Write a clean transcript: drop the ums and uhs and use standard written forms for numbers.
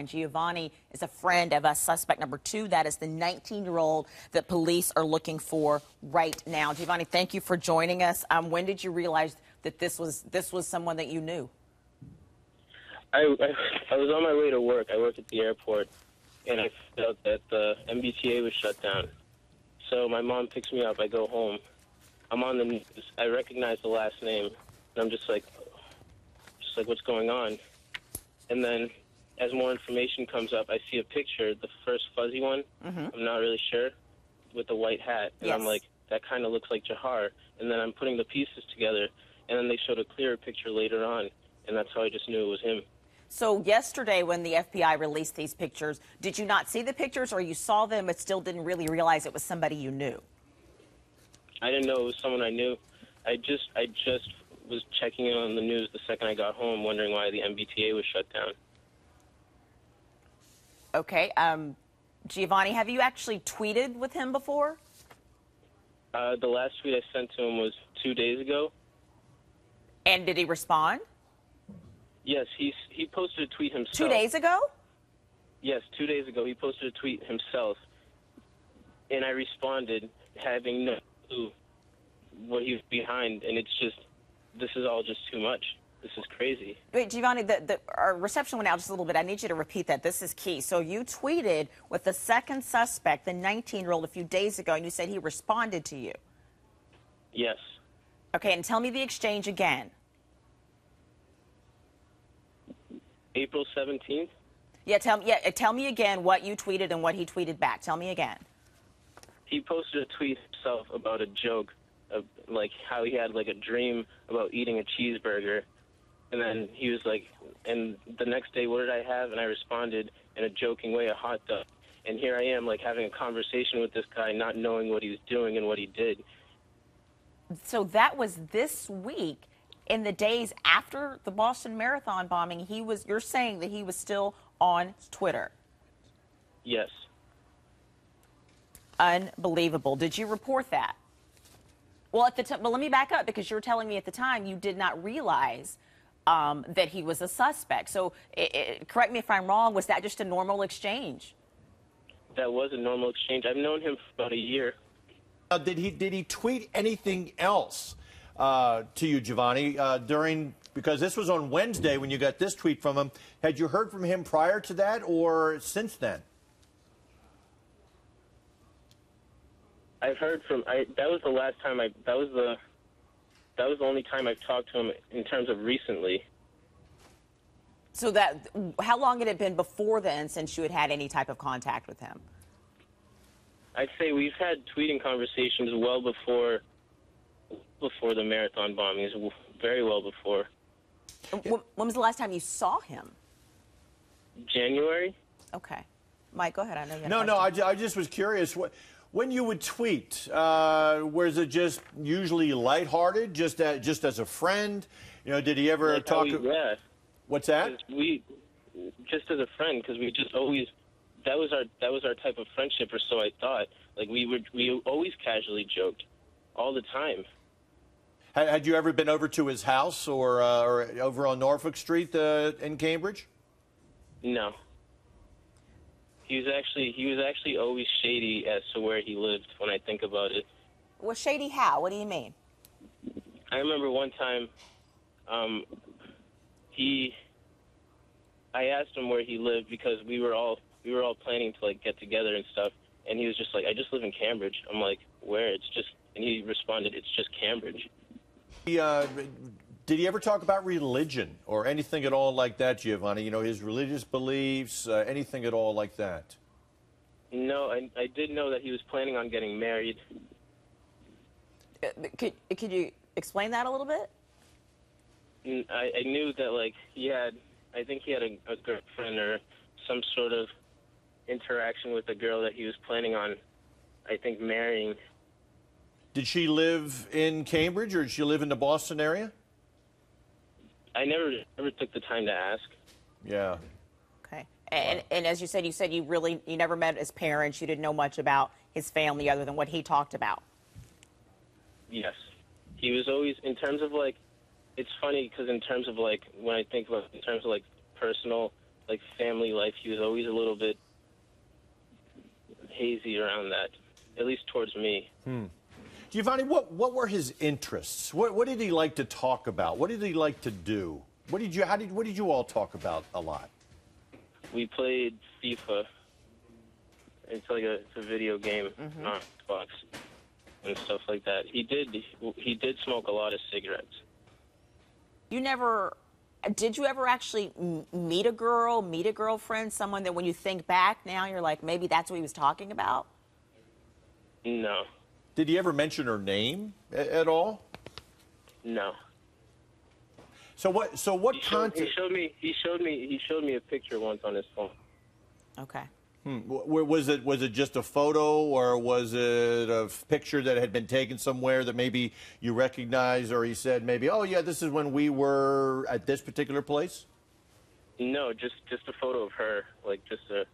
Giovanni is a friend of suspect number 2. That is the 19-year-old that police are looking for right now. Giovanni, thank you for joining us. When did you realize that this was someone that you knew? I was on my way to work. I work at the airport, and I felt that the MBTA was shut down. So my mom picks me up. I go home. I'm on the news. I recognize the last name, and I'm just like, what's going on? And then, as more information comes up, I see a picture, the first fuzzy one. I'm not really sure, with the white hat. And yes. I'm like, that kind of looks like Dzhokar. And then I'm putting the pieces together, and then they showed a clearer picture later on, and that's how I just knew it was him. So yesterday when the FBI released these pictures, did you not see the pictures, or you saw them but still didn't really realize it was somebody you knew? I didn't know it was someone I knew. I just was checking in on the news the second I got home, wondering why the MBTA was shut down. Okay. Giovanni, have you actually tweeted with him before? The last tweet I sent to him was 2 days ago. And did he respond? Yes, he posted a tweet himself. 2 days ago? Yes, 2 days ago he posted a tweet himself, and I responded having no clue what he was behind, and it's just, this is all just too much. This is crazy. Wait, Giovanni, our reception went out just a little bit. I need you to repeat that. This is key. So you tweeted with the second suspect, the 19-year-old, a few days ago, and you said he responded to you. Yes. Okay, and tell me the exchange again. April 17th? Yeah, tell me again what you tweeted and what he tweeted back. Tell me again. He posted a tweet himself about a joke, of, like how he had like a dream about eating a cheeseburger. And then he was like, and the next day, what did I have? And I responded in a joking way, a hot dog. And here I am, like, having a conversation with this guy, not knowing what he was doing and what he did. So that was this week. In the days after the Boston Marathon bombing, you're saying that he was still on Twitter? Yes. Unbelievable. Did you report that? Well, well, let me back up, because you were telling me at the time you did not realize that he was a suspect. So correct me if I'm wrong, was that just a normal exchange? That was a normal exchange. I've known him for about a year. Did he tweet anything else to you, Giovanni, because this was on Wednesday when you got this tweet from him? Had you heard from him prior to that or since then? I've heard from, that was the last time that was the only time I've talked to him in terms of recently. So how long had it been before then since you had had any type of contact with him? I'd say we've had tweeting conversations well before the marathon bombings, very well before. When was the last time you saw him? January. Okay. Mike, go ahead. I know you had No, I just was curious. When you would tweet, was it just usually lighthearted, just as a friend? You know, did he ever talk? Yeah. What's that? Just as a friend, because we just always, that was our type of friendship, or so I thought. Like we always casually joked, all the time. Had you ever been over to his house or over on Norfolk Street in Cambridge? No. He was actually always shady as to where he lived when I think about it. Well, shady how? What do you mean? I remember one time, I asked him where he lived because we were all planning to like get together and stuff, and he was just like, I just live in Cambridge. I'm like, where? And he responded, it's just Cambridge. Did he ever talk about religion or anything at all like that, Giovanni? You know, his religious beliefs, anything at all like that? No, I did know that he was planning on getting married. Could you explain that a little bit? I knew that, like, I think he had a girlfriend or some sort of interaction with a girl that he was planning on, I think, marrying. Did she live in Cambridge, or did she live in the Boston area? I never took the time to ask. Yeah. Okay. And as you said you never met his parents. You didn't know much about his family other than what he talked about. Yes. He was always, in terms of, like, it's funny because in terms of, like, when I think about in terms of, like, personal like family life, he was always a little bit hazy around that, at least towards me. Giovanni, what were his interests? What did he like to talk about? What did he like to do? What did you all talk about a lot? We played FIFA. It's like it's a video game, not Xbox, and stuff like that. He did smoke a lot of cigarettes. Did you ever actually meet a girl, meet a girlfriend, someone that when you think back now, you're like, maybe that's what he was talking about? No. Did he ever mention her name at all? No. So what content? He showed me a picture once on his phone. Okay. Was it just a photo, or was it a picture that had been taken somewhere that maybe you recognize, or he said maybe, oh yeah, this is when we were at this particular place? No, just a photo of her, like just a